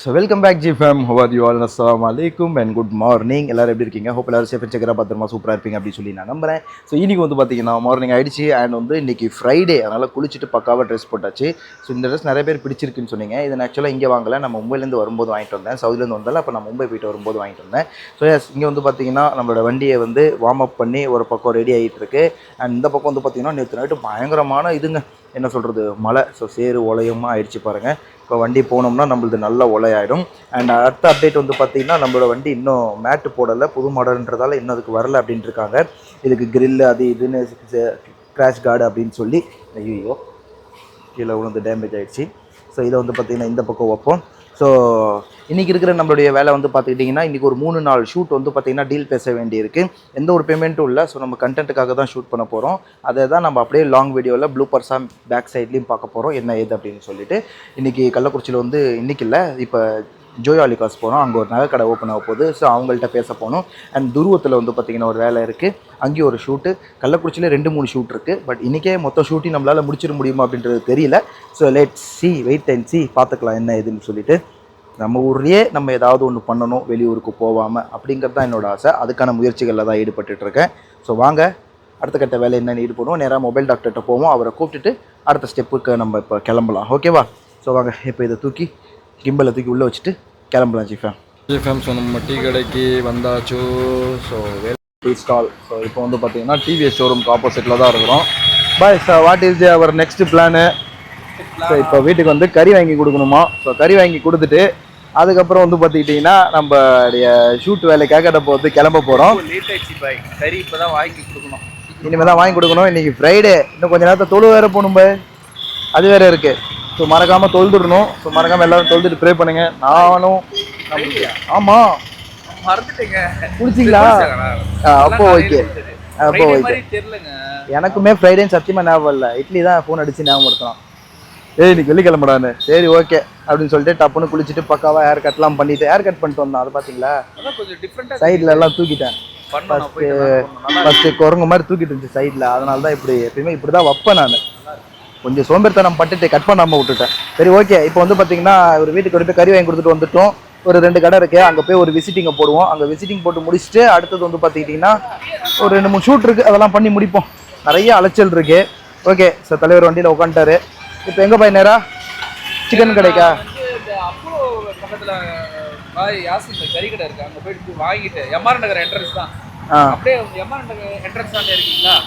So welcome back GFM. How are you all? Assalamu alaikum and good morning. எல்லாரும் எப்படி இருக்கீங்க? Hope எல்லாரும் safe and செக்கரா பத்திரமா சூப்பராக இருப்பீங்க அப்படின்னு சொல்லி நான் நம்புறேன். ஸோ இன்னைக்கு வந்து பார்த்தீங்கன்னா மார்னிங் ஆயிடுச்சு அண்ட் வந்து இன்னைக்கு ஃப்ரைடே, அதனால் குளிச்சுட்டு பக்காவாக ட்ரெஸ் போட்டாச்சு. ஸோ இந்த ட்ரெஸ் நிறைய பேர் பிடிச்சிருக்குன்னு சொன்னீங்க. இதை நான் ஆக்சுவலாக இங்கே வாங்கலை, நான் மும்பைலேருந்து வரும்போது வாங்கிட்டு வந்தேன். சவுதிலேருந்து வந்தாலும் அப்போ நான் மும்பை போயிட்டு வரும்போது வாங்கிட்டு வந்தேன். ஸோ எஸ், இங்கே வந்து பார்த்தீங்கன்னா நம்மளோட வண்டியை வந்து வார்ம் அப் பண்ணி ஒரு பக்கம் ரெடி ஆகிட்டு இருக்கு. அண்ட் இந்த பக்கம் வந்து பார்த்தீங்கன்னா நேற்று நைட்டு பயங்கரமான இதுங்க, என்ன சொல்கிறது, மழை. ஸோ சேறு உலையமாக ஆயிடுச்சு பாருங்கள். இப்போ வண்டி போனோம்னா நம்மளது நல்ல உலையாயிடும். அண்ட் அடுத்த அப்டேட் வந்து பார்த்திங்கன்னா நம்மளோட வண்டி இன்னும் மேட்டு போடலை, புது மாடல்ன்றதால இன்னும் அதுக்கு வரல அப்படின்ட்டு இருக்காங்க. இதுக்கு கிரில் அது இதுன்னு கிராஷ் கார்டு அப்படின்னு சொல்லி ஐயோ கீழே விழுந்து டேமேஜ் ஆகிடுச்சு. ஸோ இதை வந்து பார்த்திங்கன்னா இந்த பக்கம் வைப்போம். ஸோ இன்றைக்கி இருக்கிற நம்மளுடைய வேலை வந்து பார்த்துக்கிட்டிங்கன்னா இன்றைக்கி ஒரு 3 நாள் ஷூட் வந்து பார்த்திங்கன்னா டீல் பேச வேண்டியிருக்கு. எந்த ஒரு பேமெண்ட்டும் இல்லை. ஸோ நம்ம கண்டென்ட்டுக்காக தான் ஷூட் பண்ண போகிறோம். அதை தான் நம்ம அப்படியே லாங் வீடியோவில் ப்ளூப்பர்ஸாக பேக் சைட்லேயும் பார்க்க போகிறோம் என்ன ஏது அப்படின்னு சொல்லிட்டு. இன்றைக்கி கள்ளக்குறிச்சியில் வந்து இன்றைக்கி இல்லை, இப்போ ஜோயாலிகாஸ் போகிறோம். அங்கே ஒரு நகைக்கடை ஓப்பன் ஆக போகுது. ஸோ அவங்கள்ட்ட பேச போகணும். அண்ட் துருவத்தில் வந்து பார்த்திங்கன்னா ஒரு வேலை இருக்குது, அங்கேயும் ஒரு ஷூட்டு. கள்ளக்குறிச்சியில் 2-3 ஷூட் இருக்குது. பட் இன்றைக்கே மொத்தம் ஷூட்டிங் நம்மளால் முடிச்சிட முடியுமா அப்படின்றது தெரியல. So let's see, wait and see, பார்த்துக்கலாம் என்ன ஏதுன்னு சொல்லிட்டு. நம்ம ஊர்லேயே நம்ம ஏதாவது ஒன்று பண்ணணும், வெளியூருக்கு போகாமல், அப்படிங்கிறது தான் என்னோடய ஆசை. அதுக்கான முயற்சிகளில் தான் ஈடுபட்டுருக்கேன். ஸோ வாங்க அடுத்த கட்ட வேலை என்னென்னு ஈடுபடுவோம். நேராக மொபைல் டாக்டர்கிட்ட போவோம். அவரை கூப்பிட்டுட்டு அடுத்த ஸ்டெப்புக்கு நம்ம இப்போ கிளம்பலாம். ஓகேவா? ஸோ வாங்க இப்போ இதை தூக்கி கிம்பலை தூக்கி உள்ளே வச்சுட்டு கிளம்பலாம். ஜிஃபேம் ஸோ நம்ம டீ கடைக்கு வந்தாச்சு. So tea stall. ஸோ இப்போ வந்து பார்த்தீங்கன்னா டிவிஎஸ் ஷோரூம்க்கு ஆப்போசிட்டில் தான் இருக்கிறோம். Bye sir, what is our next plan? So இப்போ வீட்டுக்கு வந்து கறி வாங்கி கொடுக்கணுமா. ஸோ கறி வாங்கி கொடுத்துட்டு அதுக்கப்புறம் வந்து பார்த்துக்கிட்டிங்கன்னா நம்மளுடைய ஷூட் வேலைக்காக நம்ம வந்து கிளம்ப போகிறோம். லேட் ஆயிடுச்சு பாய், கறி இப்போ தான் வாங்கி கொடுக்கணும். இனிமேல் தான் வாங்கி கொடுக்கணும். இன்றைக்கி ஃப்ரைடே, இன்னும் கொஞ்சம் நேரத்தை தொழு வேறு போகணும் பாய், அது வேறு இருக்குது. ஸோ மறக்காமல் தொழுதுடணும். ஸோ மறக்காமல் எல்லோரும் தொழுதுட்டு ப்ரே பண்ணுங்க. நானும் ஆமாம் மறந்துட்டேங்க. குடிச்சிங்களா? அப்போ ஓகே, அப்போ ஓகே. தெரியலங்க, எனக்குமே ஃப்ரைடேன்னு சத்தியமாக ஞாபகம் இல்லை. இட்லி தான் ஃபோன் அடித்து ஞாபகப்படுத்தலாம். இன்னைக்கு வெள்ளிக்கிழமைடான்னு. சரி ஓகே அப்படின்னு சொல்லிட்டு டப்புன்னு குளிச்சுட்டு பக்காவாக ஹேர் கட்லாம் பண்ணிவிட்டு ஹேர் கட் பண்ணிட்டு வந்தோம். அதை பார்த்தீங்களா, சைடில் எல்லாம் தூக்கிட்டேன். ஃபஸ்ட்டு குரங்கு மாதிரி தூக்கிட்டு இருந்துச்சு சைடில். அதனால தான் இப்படி எப்பயுமே இப்படி தான் வைப்பேன் நான். கொஞ்சம் சோம்பேறித்தனம் பட்டுட்டு கட் பண்ணாமல் விட்டுட்டேன். சரி ஓகே, இப்போ வந்து பார்த்தீங்கன்னா ஒரு வீட்டுக்கு போய் கறி வாங்கி கொடுத்துட்டு வந்துட்டோம். ஒரு 2 கடை இருக்குது, அங்கே போய் ஒரு விசிட்டிங்கை போடுவோம். அங்கே விசிட்டிங் போட்டு முடிச்சுட்டு அடுத்தது வந்து பார்த்துக்கிட்டிங்கன்னா ஒரு 2-3 ஷூட் இருக்குது, அதெல்லாம் பண்ணி முடிப்போம். நிறைய அலைச்சல் இருக்குது. ஓகே, ஸோ தலைவர் வண்டியில் உட்காந்துட்டாரு. இப்போ எங்கே போய் நேரா சிக்கன் கடைக்கா? அப்போ பக்கத்தில் கறி கடை இருக்கு, அங்கே போயிட்டு வாங்கிட்டு எம்ஆர் நகர் என்ட்ரன்ஸ் தான். அப்படியே எம்ஆர் நகர் என்ட்ரன்ஸ் தான் இருக்கீங்களா?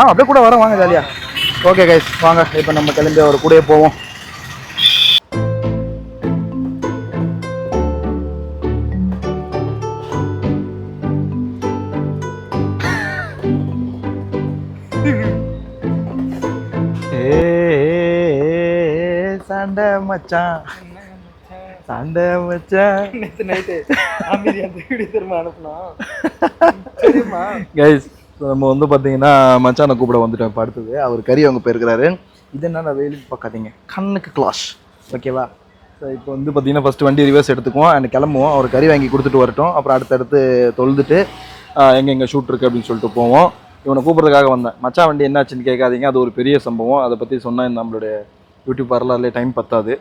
அப்படியே கூட வரோம், வாங்க ஜாலியா. ஓகே கைஸ், வாங்க இப்போ நம்ம கிளம்பி அவர் கூடயே போவோம். சண்டை மச்சான், சண்டை மச்சான். நைட்டு திரும்ப அனுப்பணும். கைஸ், நம்ம வந்து பார்த்தீங்கன்னா மச்சானை கூப்பிட வந்துட்டோம். இப்போ அடுத்தது அவர் கறி அவங்க போயிருக்கிறாரு. இது என்ன வெயிலுக்கு பார்க்காதீங்க, கண்ணுக்கு கிளாஷ். ஓகேவா? ஸோ இப்போ வந்து பார்த்தீங்கன்னா ஃபஸ்ட்டு வண்டி ரிவர்ஸ் எடுத்துக்குவோம் அண்ட் கிளம்புவோம். அவர் கறி வாங்கி கொடுத்துட்டு வரட்டும். அப்புறம் அடுத்தடுத்து தொழுதுட்டு எங்கே ஷூட் இருக்குது அப்படின்னு சொல்லிட்டு போவோம். இவனை கூப்பிட்றதுக்காக வந்தேன். மச்சான் வண்டி என்னாச்சுன்னு கேட்காதீங்க, அது ஒரு பெரிய சம்பவம். அதை பற்றி சொன்னால் நம்மளுடைய யூடியூப் வரலாறுலேயே டைம் பத்தாது.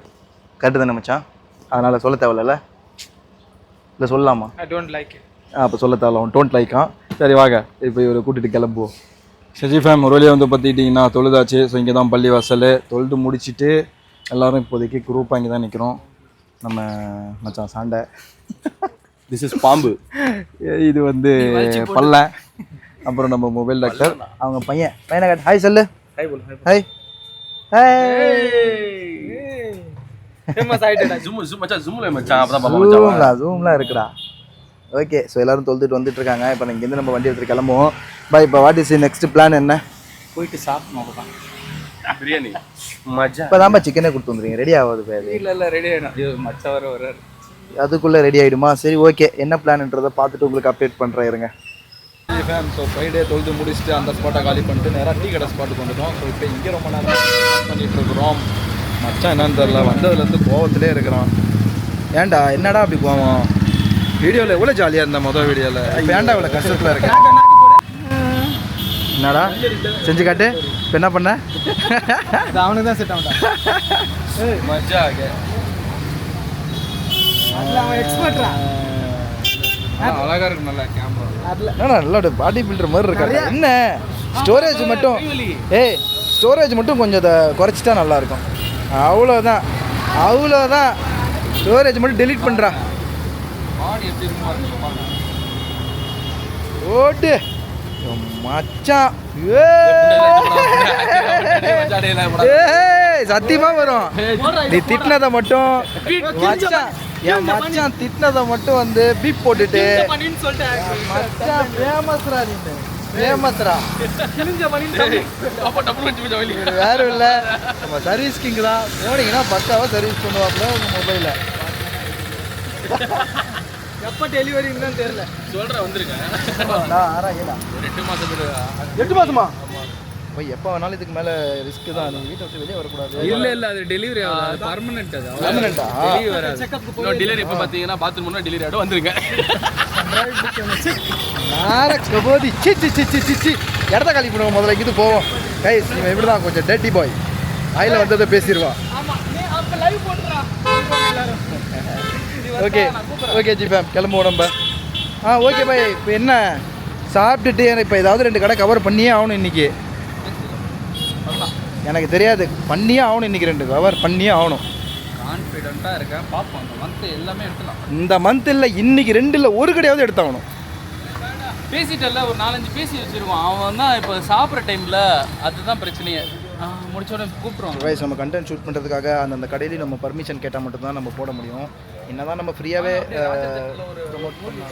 கரெக்டு தானே மச்சான்? அதனால் சொல்ல தேவையில்ல, இல்லை சொல்லலாமா? I don't like it. அப்போ சொல்ல தேவையில்ல, அவன் டோன்ட் லைக்கான். சரி வாங்க இப்போ இவரை கூட்டிகிட்டு கிளம்புவோம். சஜி ஃபேம் ஒரு வழியாக வந்து பார்த்துக்கிட்டிங்கன்னா தொழுதாச்சு. ஸோ இங்கே தான் பள்ளி வாசல். தொழுது முடிச்சுட்டு எல்லோரும் இப்போதைக்கு குரூப்பாக இங்கே தான் நிற்கிறோம். நம்ம மச்சான் சாண்டை, திஸ் இஸ் பாம்பு, இது வந்து பல்ல, அப்புறம் நம்ம மொபைல் டாக்டர், அவங்க பையனை காட்டு. ஹாய் சொல்லு. ஹாய் போல். ஹாய் ஜூம்லாம் இருக்குடா. ஓகே, ஸோ எல்லோரும் தொழுதுட்டு வந்துட்டு இருக்காங்க. இப்போ இங்கேருந்து நம்ம வண்டி எடுத்துகிட்டு கிளம்புவோம். பாய், இப்போ வாட் இஸ் நெக்ஸ்ட் பிளான் என்ன? போயிட்டு சாப்பிடணும். பிரியாணி மஜா. இப்போ தான் சிக்கனே கொடுத்து வந்துருங்க. ரெடி ஆகாது பேர்? இல்லை ரெடி ஆகிடும். மச்சா வர அதுக்குள்ளே ரெடி ஆகிடுமா? சரி ஓகே, என்ன பிளான்ன்றதை பார்த்துட்டு உங்களுக்கு அப்டேட் பண்ணுறேன் இருங்க. ஃபேம், ஸோ ஃப்ரைடே தொழுது முடிச்சுட்டு அந்த ஸ்பாட்டை காலி பண்ணிட்டு நேராக டீ கடை ஸ்பாட்டுக்கு வந்துட்டோம். ஸோ இப்போ இங்கே ரொம்ப நேரம் பண்ணிகிட்டு இருக்கிறோம். மச்சான் என்னன்னு தெரில, வந்ததுலேருந்து கோவத்திலே இருக்கிறான். ஏன்டா என்னடா அப்படி கோவம்? வீடியோவில் எவ்வளோ ஜாலியாக இருந்தேன் மொதல் வீடியோவில், இப்போ ஏன்டா இவ்வளோ கஷ்டத்தில் இருக்கேன்? என்னடா செஞ்சு காட்டு. இப்போ என்ன பண்ண? அவனுக்கு தான் செட் ஆகும்டா. மஜா. அழகா இருக்கு நல்லா கேமரா. நல்லா பாடி பில்டர் மாதிரி இருக்காரு. என்ன ஸ்டோரேஜ் மட்டும் ஸ்டோரேஜ் மட்டும் கொஞ்சம் இதை குறைச்சிட்டா நல்லா இருக்கும். அவ்வளோதான் ஸ்டோரேஜ் மட்டும் டெலீட் பண்ணுறா. பாடி எப்படி இருக்குமா ஓட்டு மச்சான் சத்தியமா வரும். நீ திட்டினதை மட்டும் மச்சான் என் மச்சான் திட்டினதை மட்டும் வந்து பீப் போட்டுட்டு மச்சான் ஃபேமஸ்ரா. நீ ஃபேமஸ்ரா வேற இல்லை. நம்ம சர்வீஸ் கிங் தான். போனீங்கன்னா பக்காவாக சர்வீஸ் பண்ணுவாப்புல உங்கள் மொபைலில். எப்போ டெலிவரின்னு தான் தெரியல. சொல்கிறேன் வந்திருக்கேன். 8 மாதமா போய் எப்போ வேணாலும் இதுக்கு மேலே ரிஸ்க்கு தான். நீங்கள் வீட்டை விட்டு வெளியே வரக்கூடாது. இல்லை அது டெலிவரி ஆகுது. பர்மனெண்ட். அது பர்மனெண்ட்டா? டெலிவரி இப்போ பார்த்தீங்கன்னா பாத்ரூம் முன்னாடி டெலிவரி ஆகிடும் வந்துருங்க. போதி சி இடத்த காலி பண்ணுவோம். முதல்ல இங்கிட்டு போவோம். கைஸ் இவன் இப்படி தான் கொஞ்சம் டேட்டி பாய். ஆயில் வந்ததை பேசிடுவான். ஓகே ஜி மேம் கிளம்புவோம் நம்ம. Okay bye. இப்போ என்ன சாப்பிட்டுட்டு இப்போ ஏதாவது 2 கடை கவர் பண்ணியே ஆகணும் இன்றைக்கி. எனக்கு தெரியாது, பண்ணியே ஆகணும் இன்றைக்கி. 2 கவர் பண்ணியே ஆகணும். கான்ஃபிடென்ட்டாக இருக்கேன். பார்ப்போம். இந்த மந்த் எல்லாமே எடுத்துலாம். இந்த மந்த் இல்லை, இன்றைக்கி 2 இல்லை 1 கடையாவது எடுத்தாகணும். பேசிட்டல ஒரு 4-5 பேசி வச்சுருவான். அவன் தான் இப்போ சாப்பிட்ற டைமில் அதுதான் பிரச்சனையே. முடிச்ச உடனே கூப்பிட்ருவாங்க. வைஸ் நம்ம கண்டென்ட் ஷூட் பண்ணுறதுக்காக அந்தந்த கடையிலையும் நம்ம பர்மிஷன் கேட்டால் மட்டும்தான் நம்ம போட முடியும். என்ன தான் நம்ம ஃப்ரீயாகவே ப்ரொமோட் பண்ணலாம்.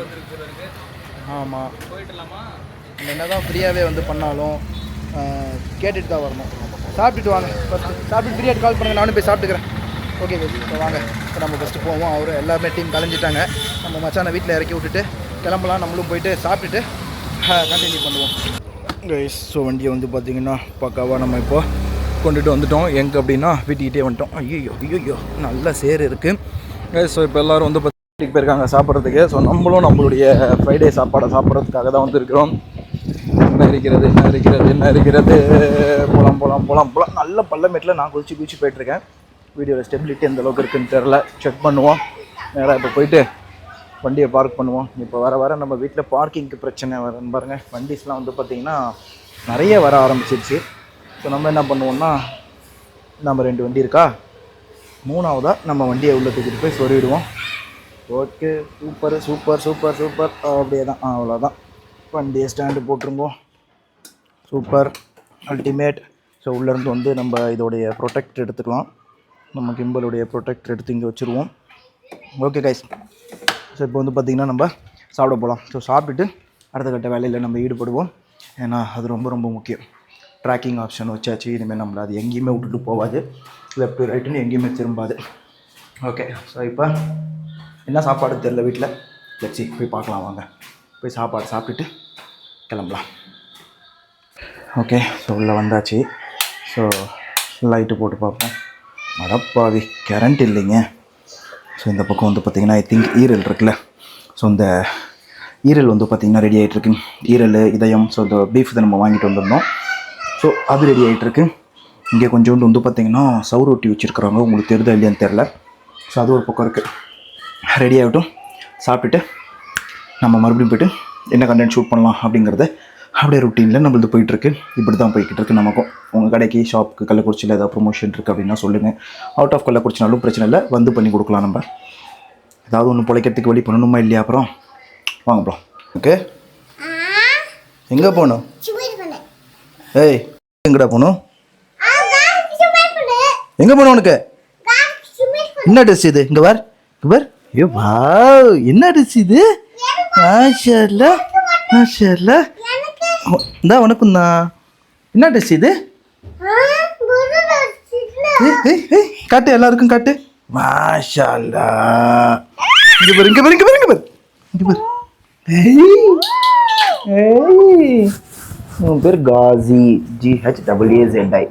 ஆமாம் போயிட்டுலாமா? என்ன தான் ஃப்ரீயாகவே வந்து பண்ணாலும் கேட்டுட்டு தான் வரணும். சாப்பிட்டுட்டு வாங்க. ஃபஸ்ட்டு சாப்பிட்டு ஃப்ரீயாக கால் பண்ணுங்கள். நானும் போய் சாப்பிட்டுக்கிறேன். ஓகே இப்போ வாங்க. இப்போ நம்ம ஃபஸ்ட்டு போவோம். அவர் எல்லாமே டீம் கலைஞ்சிட்டாங்க. நம்ம மச்சானை வீட்டில் இறக்கி விட்டுட்டு கிளம்பலாம். நம்மளும் போயிட்டு சாப்பிட்டுட்டு கண்டினியூ பண்ணுவோம். கைஸ் ஸோ வண்டியை வந்து பார்த்திங்கன்னா பக்காவாக நம்ம இப்போ கொண்டுட்டு வந்துட்டோம். எங்கே அப்படின்னா வீட்டுக்கிட்டே வந்துட்டோம். ஐயோ நல்ல சேர் இருக்குது. ஸோ இப்போ எல்லோரும் வந்து வீட்டுக்கு போயிருக்காங்க சாப்பிட்றதுக்கு. ஸோ நம்மளுடைய ஃப்ரைடே சாப்பாடை சாப்பிட்றதுக்காக தான் வந்துருக்கிறோம். என்ன இருக்கிறது போகலாம். நல்ல பள்ளமேட்டில் நான் குதிச்சு போயிட்டுருக்கேன். வீடியோவில் ஸ்டெபிலிட்டி எந்த அளவுக்கு இருக்குதுன்னு தெரில. செக் பண்ணுவோம். நேராக இப்போ போயிட்டு வண்டியை பார்க் பண்ணுவோம். இப்போ வர நம்ம வீட்டில் பார்க்கிங்க்கு பிரச்சனை வருன்னு பாருங்கள். வண்டிஸ்லாம் வந்து பார்த்திங்கன்னா நிறைய வர ஆரம்பிச்சிருச்சு. ஸோ நம்ம என்ன பண்ணுவோம்னா, நம்ம 2 வண்டி இருக்கா, 3ஆவதாக நம்ம வண்டியை உள்ளே தூக்கிட்டு போய் சொருவிடுவோம். ஓகே சூப்பர் அப்படியே தான். அவ்வளோதான். வண்டியை ஸ்டாண்டு போட்டுருவோம். Super ultimate. ஸோ உள்ளேருந்து வந்து நம்ம இதோடைய ப்ரொடெக்ட் எடுத்துக்கலாம். நம்ம கிம்பலுடைய ப்ரொடெக்ட் எடுத்து இங்கே வச்சுருவோம். Okay guys. ஸோ இப்போ வந்து பார்த்திங்கன்னா நம்ம சாப்பிட போகலாம். ஸோ சாப்பிட்டுட்டு அடுத்த கட்ட வேலையில் நம்ம ஈடுபடுவோம். ஏன்னா அது ரொம்ப முக்கியம். ட்ராக்கிங் ஆப்ஷன் வச்சாச்சு. இனிமேல் நம்மளை அது எங்கேயுமே விட்டுட்டு போகாது. லெஃப்ட் ரைட்டுன்னு எங்கேயுமே திரும்பாது. ஓகே. ஸோ இப்போ என்ன சாப்பாடு தெரில வீட்டில். லட்சி போய் பார்க்கலாம் வாங்க. போய் சாப்பாடு சாப்பிட்டுட்டு கிளம்பலாம். ஓகே. ஸோ உள்ளே வந்தாச்சு. ஸோ லைட்டு போட்டு பார்ப்போம். மடப்பாவி கரண்ட் இல்லைங்க. ஸோ இந்த பக்கம் வந்து பார்த்திங்கன்னா ஐ திங்க் ஈரல் இருக்குல்ல. ஸோ இந்த ஈரல் வந்து பார்த்திங்கன்னா ரெடி ஆகிட்டுருக்கு. ஈரல் இதயம். ஸோ இந்த பீஃப் தான் நம்ம வாங்கிட்டு வந்திருந்தோம். ஸோ அது ரெடி ஆகிட்டுருக்கு. இங்கே கொஞ்சோண்டு வந்து பார்த்திங்கன்னா சவுரொட்டி வச்சுருக்குறாங்க. உங்களுக்கு தெரியுதா இல்லையான்னு தெரில. ஸோ அது ஒரு பக்கம் இருக்குது. ரெடி ஆகட்டும். சாப்பிட்டுட்டு நம்ம மறுபடியும் போய்ட்டு என்ன கண்டென்ட் ஷூட் பண்ணலாம் அப்படிங்கிறத அப்படியே ருட்டீனில் நம்மளது போயிட்டுருக்கு. இப்படி தான் போய்கிட்டு இருக்குது நமக்கும். உங்கள் கடைக்கு ஷாப்புக்கு கள்ளக்குறிச்சியில் ஏதாவது ப்ரொமோஷன் இருக்குது அப்படின்னா சொல்லுங்கள். அவுட் ஆஃப் கள்ளக்குறிச்சினாலும் பிரச்சனை இல்லை, வந்து பண்ணி கொடுக்கலாம். நம்ம ஏதாவது ஒன்று பிழைக்கிறதுக்கு வழி பண்ணணுமா இல்லையா? அப்புறம் வாங்க போகலாம். ஓகே. எங்கே போகணும்? ஏய் எங்கடா போகணும்? எங்கே போகணும் உனக்கு? என்ன ட்ரெஸ் இது? இங்கே பார். ஐயோ வா, என்ன ட்ரெஸ் இது? மாஷாஅல்லாஹ். இந்தா உனக்கும் தான். என்ன ட்ரெஸ் இது? காட்டு, எல்லாருக்கும் காட்டு. மாஷாஅல்லாஹ். இங்க பாரு. உன் பேர் காசி. GHAAZI.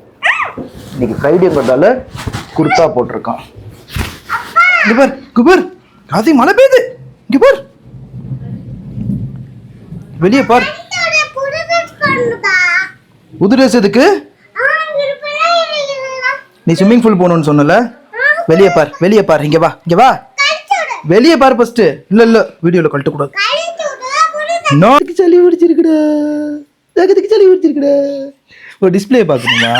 இன்னைக்கு ஃப்ரைடேங்கிறதால குர்தா போட்டிருக்கான். இங்க பார் காசி, மழை பெய்யுது. இங்க பார், வெளியே பார். புது ட்ரெஸ் எதுக்கு? நீ ஸ்விம்மிங் பூல் போகணும்னு சொன்னல. வெளியே பார். இங்க வா. வெளியே பாரு ஃபர்ஸ்ட். இல்ல வீடியோல கழட்ட கூடாது. நாக்கு சளி பிடிச்சிருக்குடா. ஜகத்துக்கு சளி பிடிச்சிருக்குடா. ஒரு டிஸ்பிளே பார்க்கணுமா?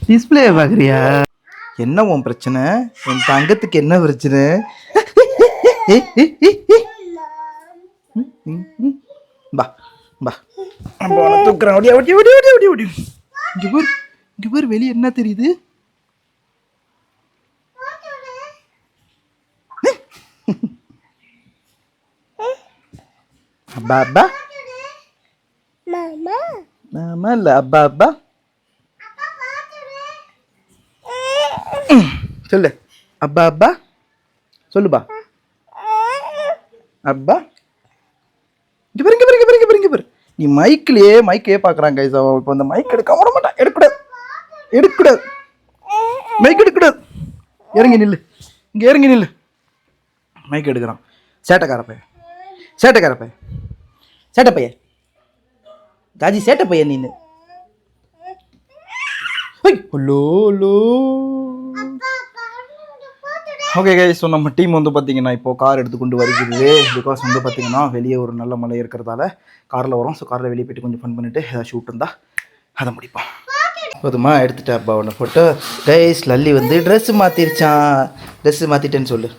டிஸ்பிளே பார்க்குறியா? என்ன உன் பிரச்சனை? என் தங்கத்துக்கு என்ன பிரச்சனை? பா பா தூக்குறேன். ஓடியா ஓடியா ஓடியா ஓடியா ஓடியா ஓடியா. இங்கே பேர் வெளியே என்ன தெரியுது? அப்பா அப்பா மாமா இல்லை அப்பா அப்பா சொல்லு. அப்பா அப்பா சொல்லுப்பா. அப்பா இங்க பாரு. நீ மைக்கிலேயே பார்க்குறாங்க கைஸ். அவன் இப்போ அந்த மைக் எடுக்க விட மாட்டான். எடுக்கக்கூடாது மைக் எடுக்கக்கூடாது. இறங்கி நில்லு. மைக் எடுக்கிறான். சேட்டை பையன் தாஜி சேட்டை பையன் நீனு. Hello okay guys. ஸோ நம்ம டீம் வந்து பார்த்தீங்கன்னா இப்போ கார் எடுத்துக்கொண்டு வருகிறது. பிகாஸ் வந்து பார்த்தீங்கன்னா வெளியே ஒரு நல்ல மழை இருக்கிறதால காரில் வரும். ஸோ காரில் வெளியே போய்ட்டு கொஞ்சம் ஃபன் பண்ணிவிட்டு ஏதாவது ஷூட் இருந்தால் அதை முடிப்போம். போதுமா? எடுத்துட்டா அப்பா ஒன்று ஃபோட்டோ. கைஸ் லல்லி வந்து ட்ரெஸ்ஸு மாற்றிட்டேன்னு சொல்லு.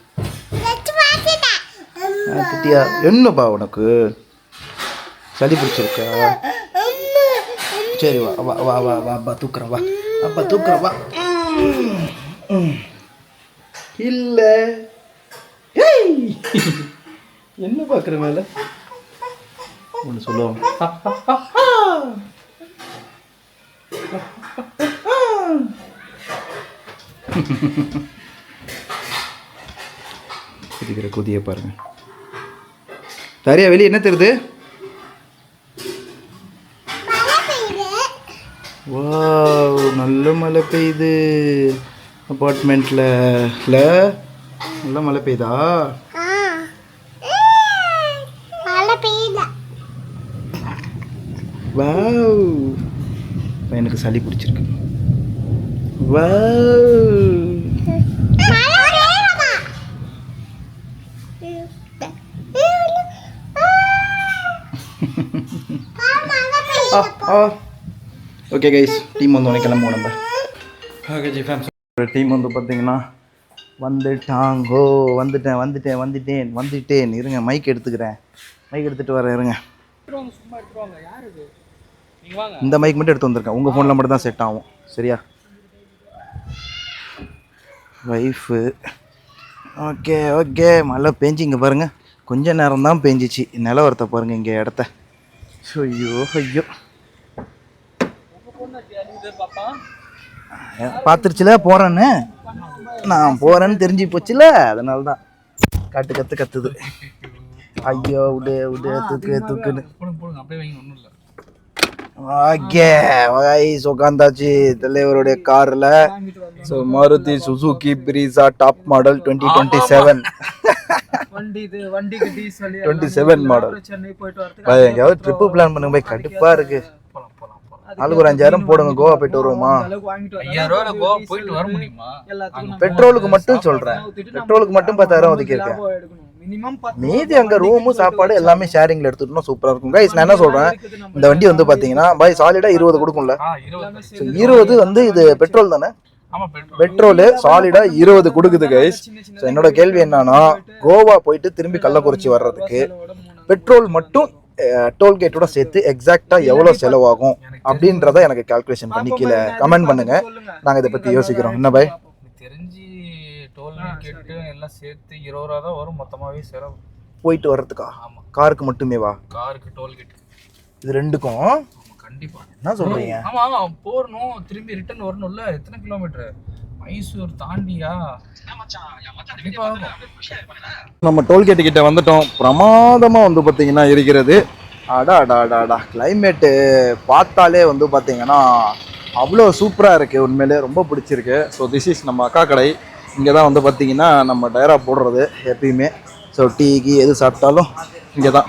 மாற்றிட்டியா? என்னப்பா உனக்கு சளி பிடிச்சிருக்கா? சரி வா அப்பா தூக்குறேன் வா. இல்ல என்ன பார்க்குற மேல ஒன்று சொல்லுவோம். குதிக்கிற குதியை பாருங்க. சரியா வெளியே என்ன தெரியுது? வாவ் நல்ல மழை பெய்யுது அப்பார்ட்மெண்ட்ல. நல்ல மழை பெய்யுதா? வாவ் எனக்கு சளி பிடிச்சிருக்கு. வாவ் ஓகே கைஸ் டீம் வந்து உனக்கு கிளம்புவோம் நம்ம. ஓகே ஜி ஃபேம்ஸ் டீம் வந்து பார்த்தீங்கன்னா வந்துட்டேன். இருங்க மைக் எடுத்துகிட்டு வரேன் இருங்க. இந்த மைக் மட்டும் எடுத்து வந்திருக்கேன். உங்கள் ஃபோனில் மட்டும் தான் செட் ஆகும் சரியா? வைஃபு ஓகே மழை பேஞ்சு இங்கே பாருங்கள். கொஞ்ச நேரம் தான் பேஞ்சிச்சு. நிலவரத்தை பாருங்கள் இங்கே இடத்த. ஐயோ பார்த்துருச்சுல போகிறேன்னு. நான் போகிறேன்னு தெரிஞ்சு போச்சுல, அதனால தான் கத்துது. ஐயோ விடு தூக்குன்னு. ஓகே வாய்ஸ் உட்காந்தாச்சு தலைவருடைய காரில். So Maruti Suzuki Brezza top model 2027 model. எங்கேயாவது ட்ரிப்பு பிளான் பண்ணுங்க போய். கடுப்பா இருக்கு. நாளுக்கு ஒரு 5000 போடுங்க. கோவா போயிட்டு வருவோமா? பெட்ரோலுக்கு மட்டும் சொல்றேன். பெட்ரோலுக்கு மட்டும் 10,000 ஒதுக்கியிருக்கேன். மீதி அங்க ரூமு சாப்பாடு எல்லாமே ஷேரிங்ல எடுத்துட்டோம். சூப்பரா இருக்கும் கைஸ். நான் என்ன சொல்றேன், இந்த வண்டி வந்து பாத்தீங்கன்னா பாய் சாலிடா 20 கொடுக்கும்ல. 20 வந்து இது பெட்ரோல் தானே? பெட்ரோலு சாலிடா 20 கொடுக்குது கைஸ். ஸோ என்னோட கேள்வி என்னன்னா, கோவா போயிட்டு திரும்பி கள்ளக்குறிச்சி வர்றதுக்கு பெட்ரோல் மட்டும் டோல்கேட்டோட சேர்த்து எக்ஸாக்டா எவ்வளவு செலவாகும் அப்படின்றத எனக்கு கால்குலேஷன் பண்ணி கீழே கமெண்ட் பண்ணுங்க. நாங்க இதை பத்தி யோசிக்கிறோம். என்ன பாய்? தெரிஞ்சு டோல்கேட் எல்லாம் சேர்த்து 20 ரூபா தான் வரும் மொத்தமாவே செலவு போயிட்டு வர்றதுக்கா? காருக்கு மட்டுமே வா? காருக்கு டோல்கேட் இது ரெண்டுக்கும் கண்டிப்பா. என்ன சொல்றீங்க? ஆமா போறணும் திரும்பி ரிட்டர்ன் வரணும்ல. எத்தனை கிலோமீட்டர்? மைசூர் தாண்டியா? நம்ம டோல்கேட்டு கிட்ட வந்துட்டோம். பிரமாதமா வந்து பாத்தீங்கன்னா இருக்கிறது. அடா கிளைமேட்டு பார்த்தாலே வந்து பாத்தீங்கன்னா அவ்வளோ சூப்பராக இருக்குது. உண்மையிலே ரொம்ப பிடிச்சிருக்கு. ஸோ திஸ் இஸ் நம்ம அக்கா கடை. இங்கே தான் வந்து பார்த்திங்கன்னா நம்ம டயராக போடுறது எப்பயுமே. ஸோ டீக்கு எது சாப்பிட்டாலும் இங்கே தான்.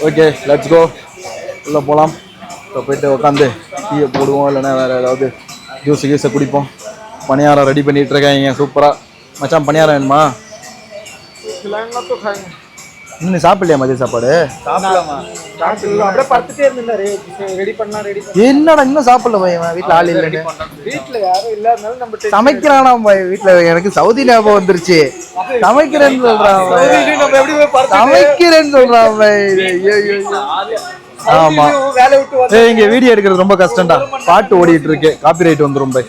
ஓகே லெட்ஸ் கோ, உள்ளே போகலாம். ஸோ போய்ட்டு உட்காந்து டீயை போடுவோம், இல்லைன்னா வேறு ஏதாவது ஜூஸை குடிப்போம். பணியாரம் ரெடி பண்ணிகிட்டு இருக்காங்க சூப்பராக. மச்சான் பணியாரம் வேணுமா? खिलाएंगा तो खाएंगे। இன்னும் சாப்பிடலையா மதிய சாப்பாடு? சாப்பிடலாமா? அப்படியே படுத்துட்டே இருந்தாரு, ரெடி பண்ணலாம் ரெடி பண்ணலாம். என்னடா இன்னும் சாப்பிடல பையன், வீட்டுல ஆள் இல்லைன்னு. வீட்டுல யாரும் இல்லாதனால நம்ம சமைக்கிறானா வீட்டுல? எனக்கு சவுதி ஞாபகம் வந்துருச்சு. சமைக்கிறேன்னு சொல்றான், நம்ம எப்படி போய் படுத்து சமைக்கிறேன்னு சொல்றான். ஆமா, வேலை விட்டு வந்து இங்க வீடியோ எடுக்கிறது ரொம்ப கஷ்டம்டா. பாட்டு ஓடிட்டு இருக்கு, காப்பிரைட் வந்துரும் பை.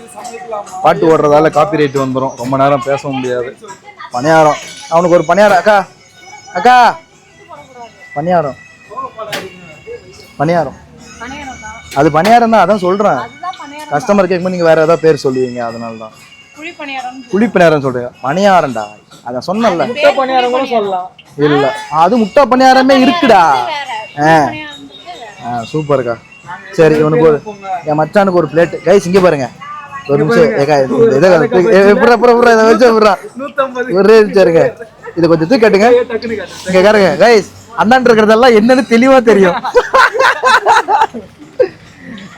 பாட்டு ஓடுறதால காப்பிரைட் வந்துரும், ரொம்ப நேரம் பேச முடியாது. பணியாரம், அவனுக்கு ஒரு பணியாரம். அக்கா அக்கா பணியாரம், பணியாரம் அது பணியாரம் தான், அதான் சொல்றேன். கஸ்டமர் கேட்கும்போது நீங்க வேற ஏதாவது பேர் சொல்லுவீங்க, அதனால தான் குழி பணியாரம் சொல்றீங்க. பணியாரம்டா, அதான் சொன்னல. முட்டை பணியாரம் கூட சொல்லலாம். இல்ல, அது முட்டை பணியாரமே இருக்குடா. சூப்பர்க்கா. சரி, இவனுக்கு ஒரு, என் மச்சானுக்கு ஒரு பிளேட். கைஸ் இங்க பாருங்க, ஒரு நிமிஷம். ஒரே நிமிஷம் இருங்க, இதை கொஞ்சம் தூக்கி கட்டுங்க. இங்க பாருங்க கைஸ், அண்ணன் இருக்கிறதெல்லாம் என்னன்னு தெளிவா தெரியும்.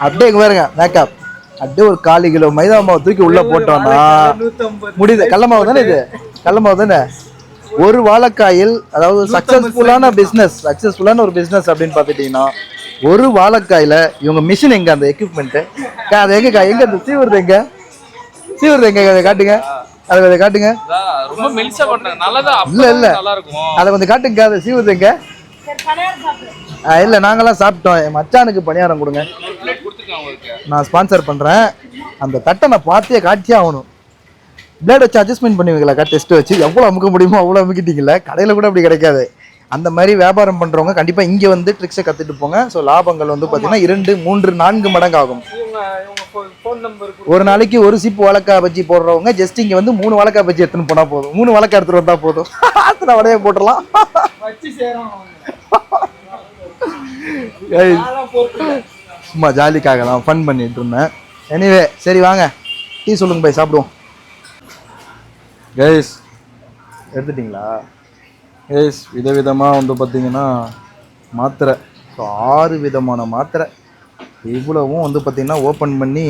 அப்படியே இங்க பாருங்க, மேக்கப் அப்படியே ஒரு 1/4 கிலோ மைதா மாவு தூக்கி உள்ள போட்டோம்னா முடியுது. கடல மாவு தானே இது? கடல மாவு தானே? ஒரு வாழைக்காயில், அதாவது சக்சஸ்ஃபுல்லான ஒரு பிசினஸ் அப்படின்னு பாத்துட்டீங்கன்னா, ஒரு வாழைக்காயில இவங்க மிஷின் எங்க, அந்த எக்யூப்மெண்ட் அது எங்க அந்த சீவுறது எங்க அதை காட்டுங்க, அதை காட்டுங்க. ரொம்ப மெலிசா பண்றாங்க. நல்லதா இல்ல நல்லா இருக்கும். அதை கொஞ்சம் காட்டுங்க, அதை சீவுறது எங்க? இல்ல, நாங்கெல்லாம் சாப்பிட்டோம். என் மச்சானுக்கு பணியாரம் கொடுங்க, நான் ஸ்பான்சர் பண்றேன். அந்த தட்டை நான் பார்த்தே காட்டியே ஆகணும். பிளேட் வச்சு அட்ஜஸ்ட்மெண்ட் பண்ணுவீங்களா? டெஸ்ட் வச்சு எவ்வளோ அமுக்க முடியுமோ அவ்வளோ அமுக்கிட்டீங்களா? கடையில் கூட அப்படி கிடைக்காது. அந்த மாதிரி வியாபாரம் பண்ணுறவங்க கண்டிப்பாக இங்கே வந்து ட்ரிக்ஸை கற்றுட்டு போங்க. ஸோ லாபங்கள் வந்து பார்த்தீங்கன்னா 2, 3, 4 மடங்கு ஆகும். ஒரு நாளைக்கு ஒரு சிப்பு வாழைக்காய் பஜ்ஜி போடுறவங்க ஜஸ்ட் இங்கே வந்து 3 வாழைக்காய் பஜ்ஜி எடுத்துன்னு போனால் போதும், 3 வாழைக்காய் எடுத்துகிட்டு வந்தால் போதும், அத்தனை வடையை போட்டுடலாம். சும்மா ஜாலிக்காக தான் ஃபன் பண்ணிட்டு இருந்தேன். எனிவே சரி வாங்க டீ சொல்லுங்க போய் சாப்பிடுவோம். கைஸ் எடுத்துட்டிங்களா? கைஸ் விதவிதமாக வந்து பார்த்தீங்கன்னா மாத்திரை, ஸோ 6 விதமான மாத்திரை இவ்வளவும் வந்து பார்த்தீங்கன்னா ஓப்பன் பண்ணி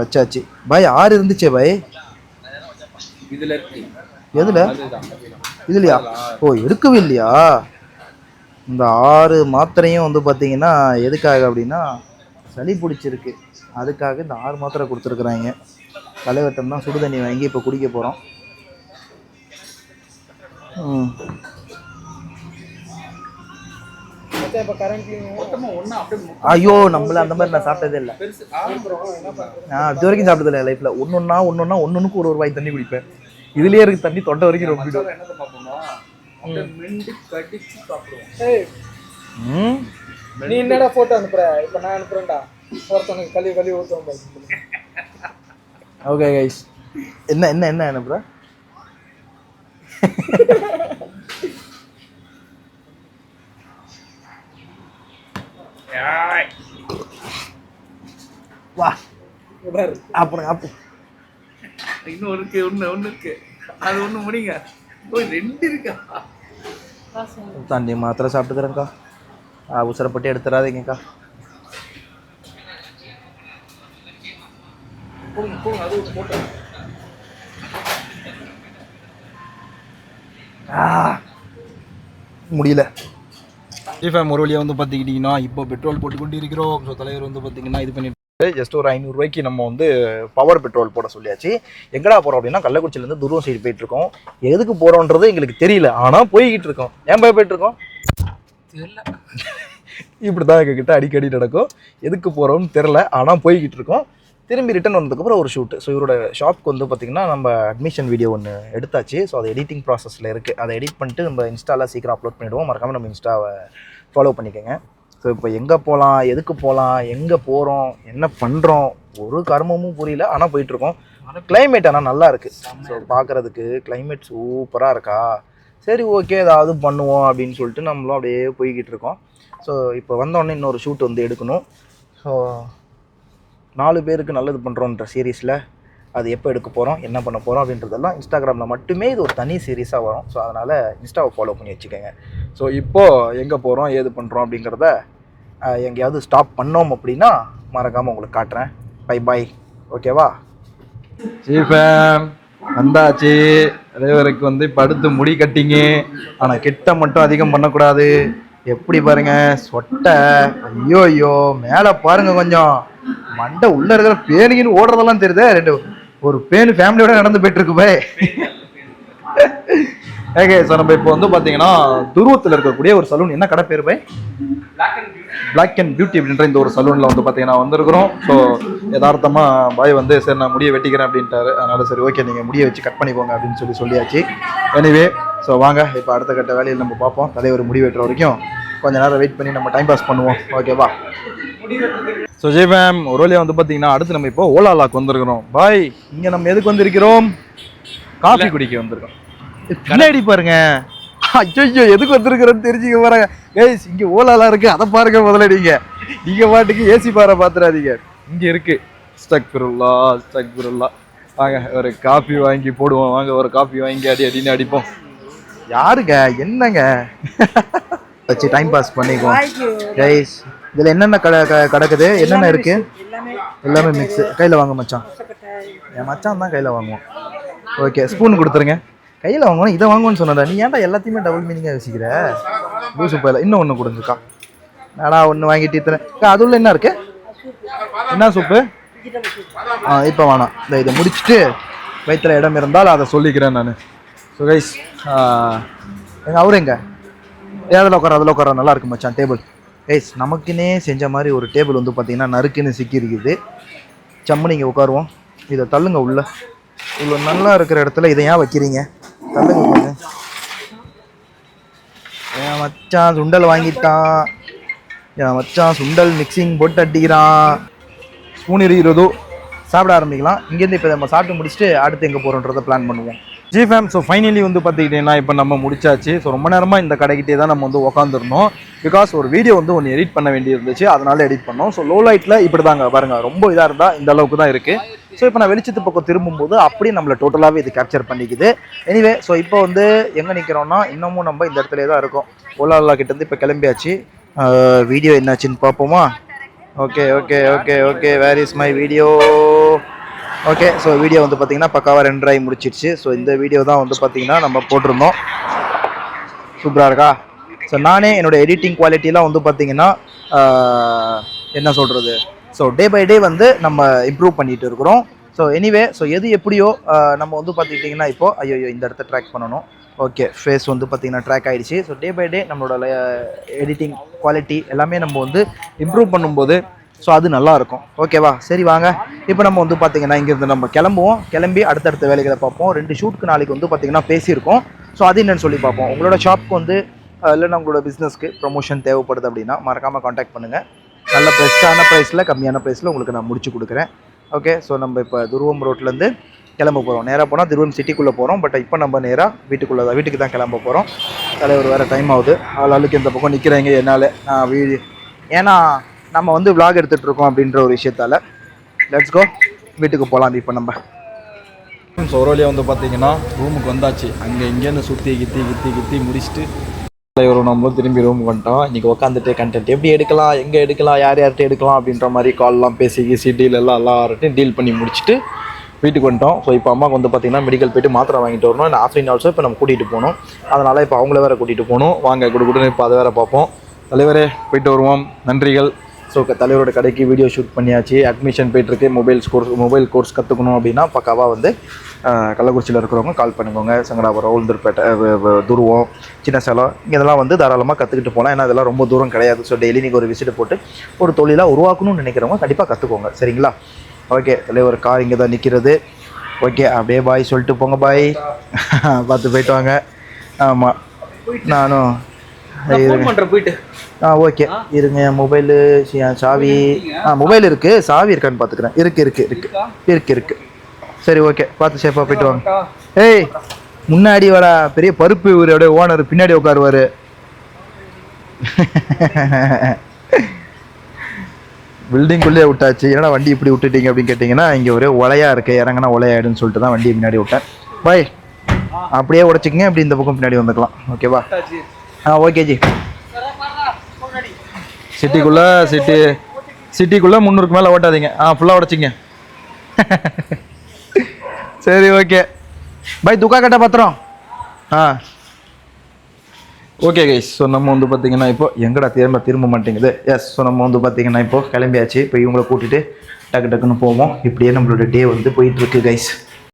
வச்சாச்சு. பாய் 6 இருந்துச்சே பாய், இதுல இருக்கு. எதுல? இதுலையா? ஓ, எடுக்கவே இல்லையா? இந்த 6 மாத்திரையும் வந்து பார்த்தீங்கன்னா எதுக்காக அப்படின்னா, சளி பிடிச்சிருக்கு, அதுக்காக இந்த 6 மாத்திரை கொடுத்துருக்குறாங்க. தலைவட்டம் தான், சுடு தண்ணி வாங்கி இப்போ குடிக்க போகிறோம். ஐயோ, நம்மள அந்த மாதிரி நான் சாப்பிட்டதே இல்லை. நான் இது வரைக்கும் சாப்பிட்டது இல்லை லைஃப்ல. ஒன்னொன்னுக்கு ஒரு வாய் தண்ணி குடிப்பேன். இதுலயே இருக்கு தண்ணி, தொண்டை வரைக்கும் ரொம்ப. நீ என்னடா போட்டோ அனுப்புற? இப்ப நான் அனுப்புறேன்டா, ஒருத்தனுக்கு கழுவி ஊத்துவோம். ஓகே கைஸ், என்ன அனுப்புற? வா அப்புறம் இன்னும் இருக்கு, ஒண்ணு இருக்கு, அது ஒண்ணு முடிங்க. ஓ, 2 இருக்கா? தண்ணி மாத்திரை சாப்பிட்டுக்கிறேங்க்கா, அவசரப்பட்டு எடுத்துடாதீங்கக்கா. முடியல. ஃபேம் ஒரு வழியாக வந்து பார்த்துக்கிட்டிங்கன்னா இப்போ பெட்ரோல் போட்டு கொண்டு இருக்கிறோம். ஸோ தலைவர் வந்து பார்த்திங்கன்னா இது பண்ணிட்டு ஜஸ்ட் ஒரு 500 ரூபாய்க்கு நம்ம வந்து பவர் பெட்ரோல் போட சொல்லியாச்சு. எங்கடா போகிறோம் அப்படின்னா, கள்ளக்குறிச்சியிலேருந்து துருவம் சைடு போயிட்டுருக்கோம். எதுக்கு போகிறோன்றது எங்களுக்கு தெரியல, ஆனால் போய்கிட்டு இருக்கோம். ஏன் போயிட்டுருக்கோம் தெரியல. இப்படி தான் எங்ககிட்ட அடிக்கடி நடக்கும். எதுக்கு போகிறோம்னு தெரில, ஆனால் போய்கிட்டு இருக்கோம். திரும்பி ரிட்டன் வந்ததுக்கப்புறம் ஒரு ஷூட். ஸோ இவரோட ஷாப்க்கு வந்து பார்த்திங்கன்னா நம்ம அட்மிஷன் வீடியோ ஒன்று எடுத்தாச்சு. ஸோ அது எடிட்டிங் ப்ராசஸில் இருக்குது. அதை எடிட் பண்ணிட்டு நம்ம இன்ஸ்டாவில் சீக்கிரம் அப்லோட் பண்ணிவிடுவோம். மறக்காமல் நம்ம இன்ஸ்டாவை ஃபாலோ பண்ணிக்கோங்க. ஸோ இப்போ எங்கே போகலாம், எதுக்கு போகலாம், எங்கே போகிறோம், என்ன பண்ணுறோம், ஒரு கர்மமும் புரியல, ஆனால் போயிட்டுருக்கோம். கிளைமேட் ஆனால் நல்லா இருக்குது. ஸோ பார்க்குறதுக்கு கிளைமேட் சூப்பராக இருக்கா. சரி ஓகே, ஏதாவது பண்ணுவோம் அப்படின்னு சொல்லிட்டு நம்மளும் அப்படியே போய்கிட்டு இருக்கோம். ஸோ இப்போ வந்தோடனே இன்னொரு ஷூட் வந்து எடுக்கணும். ஸோ 4 பேருக்கு நல்லது பண்ணுறோன்ற சீரீஸில் அது எப்போ எடுக்க போகிறோம், என்ன பண்ண போகிறோம் அப்படின்றதெல்லாம் இன்ஸ்டாகிராமில் மட்டுமே இது ஒரு தனி சீரீஸாக வரும். ஸோ அதனால் இன்ஸ்டாவை ஃபாலோ பண்ணி வச்சுக்கோங்க. ஸோ இப்போது எங்கே போகிறோம், ஏது பண்ணுறோம் அப்படிங்கிறத எங்கேயாவது ஸ்டாப் பண்ணோம் அப்படின்னா மறக்காமல் உங்களுக்கு காட்டுறேன். பை பாய், ஓகேவா? சரி ஃபேம், வந்தாச்சு. டிரைவருக்கு வந்து இப்போ அடுத்து முடி கட்டிங்க. ஆனால் கிட்ட மட்டும் அதிகம் பண்ணக்கூடாது. எப்படி பாருங்க சொட்டை. ஐயோ ஐயோ மேலே பாருங்க கொஞ்சம் மண்டை உள்ள இருக்கிற பேனுகின்னு ஓடுறதெல்லாம் தெரியுது. ரெண்டு ஒரு பேனு ஃபேமிலியோட நடந்து போயிட்டு இருக்கு போய். ஓகே ஸோ நம்ம இப்போ வந்து பார்த்தீங்கன்னா துருவத்தில் இருக்கக்கூடிய ஒரு சலூன். என்ன கடை பேர் போய்? பிளாக் அண்ட் பியூட்டி அப்படின்ற இந்த ஒரு சலூனில் வந்து பார்த்தீங்கன்னா வந்திருக்கிறோம். ஸோ யதார்த்தமாக பாய் வந்து சரி நான் முடியை வெட்டிக்கிறேன் அப்படின்ட்டாரு. அதனால் சரி ஓகே நீங்கள் முடியை வச்சு கட் பண்ணிக்கோங்க அப்படின்னு சொல்லியாச்சு. எனிவே ஸோ வாங்க இப்போ அடுத்த கட்ட வேலையில் நம்ம பார்ப்போம். தலைவர் முடி வெட்டுற வரைக்கும் கொஞ்ச நேரம் வெயிட் பண்ணி நம்ம டைம் பாஸ் பண்ணுவோம். ஓகேவா? ஸோ ஜெய் மேம் ஒரு வழியாக வந்து பார்த்தீங்கன்னா அடுத்து நம்ம இப்போ ஓலாலாக்கு வந்திருக்கிறோம். பாய் இங்கே நம்ம எதுக்கு வந்திருக்கிறோம்? காஃபி குடிக்க வந்திருக்கோம். பின்னாடி பாருங்க. ஐயோ எதுக்கு வந்திருக்கிறோன்னு தெரிஞ்சுக்க பாருங்க கைஸ். இங்கே ஓலாலாம் இருக்கு, அதை பாருங்க முதல்ல. நீங்க பாட்டுக்கு ஏசி பாறை பார்த்துடாதீங்க. இங்கே இருக்கு ஸ்டக்பிருல்லா. வாங்க ஒரு காஃபி வாங்கி போடுவோம். வாங்க ஒரு காஃபி வாங்கி அடின்னு அடிப்போம். யாருங்க என்னங்க வச்சு டைம் பாஸ் பண்ணிக்குவோம் கைஸ். இதில் என்னென்ன கிடக்குது என்னென்ன இருக்கு எல்லாமே மிக்ஸ். கையில் வாங்க மச்சான். என் மச்சான் தான் கையில் வாங்குவோம். ஓகே ஸ்பூன் கொடுத்துருங்க. கையில் வாங்கணும் இதை வாங்குவோன்னு சொன்னதா நீ ஏன்டா எல்லாத்தையுமே டபுள் மீனிங்காக யோசிக்கிற? லூசு போயில இன்னும் ஒன்று கொடுத்துருக்கா. நாடா ஒன்று வாங்கிட்டு இத்தனை அது உள்ள என்ன இருக்கு? என்ன சூப்பு? இப்போ வேணாம். இதை முடிச்சுட்டு வயிற்றுல இடம் இருந்தால் அதை சொல்லிக்கிறேன் நான். ஸோ கைஸ் அவரு எங்க அதில் உட்கார நல்லா இருக்கு மச்சான் டேபிள். கைஸ் நமக்குன்னே செஞ்ச மாதிரி ஒரு டேபிள் வந்து பார்த்தீங்கன்னா நறுக்குன்னு சிக்கி இருக்குது. சம்மு நீங்கள் உட்காருவோம். இதை தள்ளுங்க உள்ள. இவ்வளோ நல்லா இருக்கிற இடத்துல இதை ஏன் வைக்கிறீங்க? தள்ளுங்க கொஞ்சம். என் மச்சான் சுண்டல் வாங்கிட்டான். என் மச்சான் சுண்டல் மிக்சிங் போட்டு அடிக்கிறான். ஸ்பூன் இருக்கிறதோ சாப்பிட ஆரம்பிக்கலாம். இங்கேருந்து இப்போ நம்ம சாப்பிட்டு முடிச்சுட்டு அடுத்து எங்கே போகிறோன்றதை பிளான் பண்ணுவோம். ஜி ஃபேம் ஸோ ஃபைனலி வந்து பார்த்துக்கிட்டீங்கன்னா இப்போ நம்ம முடிச்சாச்சு. ஸோ ரொம்ப நேரமாக இந்த கடைக்கிட்டே தான் நம்ம வந்து உட்காந்துருந்தோம். பிகாஸ் ஒரு வீடியோ வந்து ஒன்று எடிட் பண்ண வேண்டி இருந்துச்சு, அதனால எடிட் பண்ணோம். ஸோ லோ லைட்டில் இப்படி தாங்க பாருங்கள், ரொம்ப இதாக இருந்தால் இந்த அளவுக்கு தான் இருக்குது. ஸோ இப்போ நான் வெளிச்சத்து பக்கம் திரும்பும்போது அப்படியே நம்மளை டோட்டலாகவே இது கேப்சர் பண்ணிக்குது. எனிவே ஸோ இப்போ வந்து எங்கே நிற்கிறோன்னா இன்னமும் நம்ம இந்த இடத்துல தான் இருக்கோம். ஓலாலா கிட்டேருந்து இப்போ கிளம்பியாச்சு. வீடியோ என்னாச்சுன்னு பார்ப்போமா? Okay okay okay okay where is my video? Okay so video வந்து பார்த்தீங்கன்னா பக்காவாக 2 முடிச்சிடுச்சு. ஸோ இந்த வீடியோ தான் வந்து பார்த்தீங்கன்னா நம்ம போட்டிருந்தோம். சூப்பராக இருக்கா? ஸோ நானே என்னோடய எடிட்டிங் குவாலிட்டிலாம் வந்து பார்த்தீங்கன்னா என்ன சொல்கிறது, ஸோ டே பை டே வந்து நம்ம இம்ப்ரூவ் பண்ணிகிட்டு இருக்கிறோம். ஸோ எனிவே ஸோ எது எப்படியோ நம்ம வந்து பார்த்துக்கிட்டிங்கன்னா இப்போது ஐயோ இந்த இடத்த ட்ராக் பண்ணணும். ஓகே ஃபேஸ் வந்து பார்த்திங்கன்னா ட்ராக் ஆகிடுச்சு. ஸோ டே பை டே நம்மளோட எடிட்டிங் குவாலிட்டி எல்லாமே நம்ம வந்து இம்ப்ரூவ் பண்ணும்போது ஸோ அது நல்லாயிருக்கும். ஓகேவா? சரி வாங்க இப்போ நம்ம வந்து பார்த்திங்கன்னா இங்கேருந்து நம்ம கிளம்புவோம். கிளம்பி அடுத்தடுத்த வேலைகளை பார்ப்போம். 2 ஷூட்டுக்கு நாளைக்கு வந்து பார்த்திங்கன்னா பேசியிருக்கோம். ஸோ அது என்னென்னு சொல்லி பார்ப்போம். உங்களோட ஷாப்புக்கு வந்து இல்லைன்னா உங்களோட பிஸ்னஸ்க்கு ப்ரொமோஷன் தேவைப்படுது அப்படின்னா மறக்காமல் காண்டாக்ட் பண்ணுங்கள். நல்ல பெஸ்ட்டான ப்ரைஸில் கம்மியான ப்ரைஸில் உங்களுக்கு நான் முடிச்சு கொடுக்குறேன். ஓகே ஸோ நம்ம இப்போ துருவம் ரோட்லேருந்து கிளம்ப போகிறோம். நேராக போனால் திருவம் சிட்டிக்குள்ளே போகிறோம். பட் இப்போ நம்ம நேராக வீட்டுக்கு தான் கிளம்ப போகிறோம். தலைவர் வேறு டைம் ஆகுது. ஆளுக்கு இந்த பக்கம் நிற்கிறாங்க என்னால். ஏன்னா நம்ம வந்து விளாக் எடுத்துகிட்ருக்கோம் அப்படின்ற ஒரு விஷயத்தால். லெட்ஸ் கோ வீட்டுக்கு போகலாம். இப்போ நம்ம ஸோ ஒரு வழியாக வந்து பார்த்தீங்கன்னா ரூமுக்கு வந்தாச்சு. அங்கே இங்கேருந்து சுற்றி கித்தி முடிச்சுட்டு தலைவர் நம்மளும் திரும்பி ரூமுக்கு வந்துட்டோம். இன்றைக்கி உட்காந்துட்டு கண்டென்ட் எப்படி எடுக்கலாம், எங்கே எடுக்கலாம், யார்கிட்ட எடுக்கலாம் அப்படின்ற மாதிரி கால்லாம் பேசி டீல் எல்லார்ட்டையும் டீல் பண்ணி முடிச்சுட்டு வீட்டுக்கு வந்துட்டோம். ஸோ இப்போ அம்மாவுக்கு வந்து பார்த்திங்கன்னா மெடிக்கல் போய்ட்டு மாத்திரை வாங்கிட்டு வரணும். இந்த ஆஃப்லைன் ஆல்சோ இப்போ நம்ம கூட்டிகிட்டு போகணும். அதனால் இப்போ அவங்கள வேறு கூட்டிகிட்டு போகணும். வாங்க கொடுன்னு இப்போ அதை வேறு பார்ப்போம். தலைவரே போயிட்டு வருவோம். நன்றிகள். ஸோ தலைவரோட கடைக்கு வீடியோ ஷூட் பண்ணியாச்சு. அட்மிஷன் போய்ட்டுருக்கு. மொபைல் கோர்ஸ் கற்றுக்கணும் அப்படின்னா பக்காவாக வந்து கள்ளக்குறிச்சியில் இருக்கிறவங்க கால் பண்ணிக்கோங்க. சங்கடாபுரம், உளுந்தூர்பேட்டை, துருவம், சின்ன சேலம் இதெல்லாம் வந்து தாராளமாக கற்றுக்கிட்டு போகலாம். ஏன்னா இதெல்லாம் ரொம்ப தூரம் கிடையாது. ஸோ டெய்லி நீங்கள் ஒரு விசிட் போட்டு ஒரு தொழிலாக உருவாக்கணும்னு நினைக்கிறவங்க கண்டிப்பாக கற்றுக்கோங்க. சரிங்களா? ஓகே தலைவர் கார் இங்கே தான் நிற்கிறது. ஓகே அப்படியே பாய் சொல்லிட்டு போங்க. பாய் பார்த்து போயிட்டு வாங்க. ஆமாம் நானும் போயிட்டு ஓகே இருங்க. என் மொபைலு சாவி மொபைல் இருக்குது. சாவி இருக்கான்னு பார்த்துக்கிறேன். இருக்கு. சரி ஓகே பார்த்து சேஃபாக போயிட்டு வாங்க. ஏய் முன்னாடி வரா பெரிய பருப்பு இவரோட ஓனர் பின்னாடி உட்காருவார். பில்டிங்குள்ளே விட்டாச்சு. ஏன்னா வண்டி இப்படி விட்டுட்டீங்க அப்படின்னு கேட்டிங்கன்னா இங்கே ஒரே ஒலையாக இருக்குது. இறங்கினா ஒலையாயிடுன்னு சொல்லிட்டு தான் வண்டியை முன்னாடி விட்டேன். பாய் அப்படியே உடச்சிக்கிங்க. அப்படி இந்த பக்கம் பின்னாடி வந்துக்கலாம். ஓகேவா? Okay G. சிட்டிக்குள்ளே 300க்கு மேலே ஓட்டாதீங்க. ஃபுல்லாக உடச்சிங்க. சரி ஓகே பாய் துக்கா கட்ட பத்திரம். ஓகே கைஸ், ஸோ நம்ம வந்து பார்த்தீங்கன்னா இப்போ எங்கடா திரும்ப மாட்டேங்குது. எஸ், ஸோ நம்ம வந்து பார்த்தீங்கன்னா இப்போ கிளம்பியாச்சு. இப்போ இவங்களை கூட்டிட்டு டக்கு டக்குன்னு போவோம். இப்படியே நம்மளோட டே வந்து போயிட்டுருக்கு கைஸ்.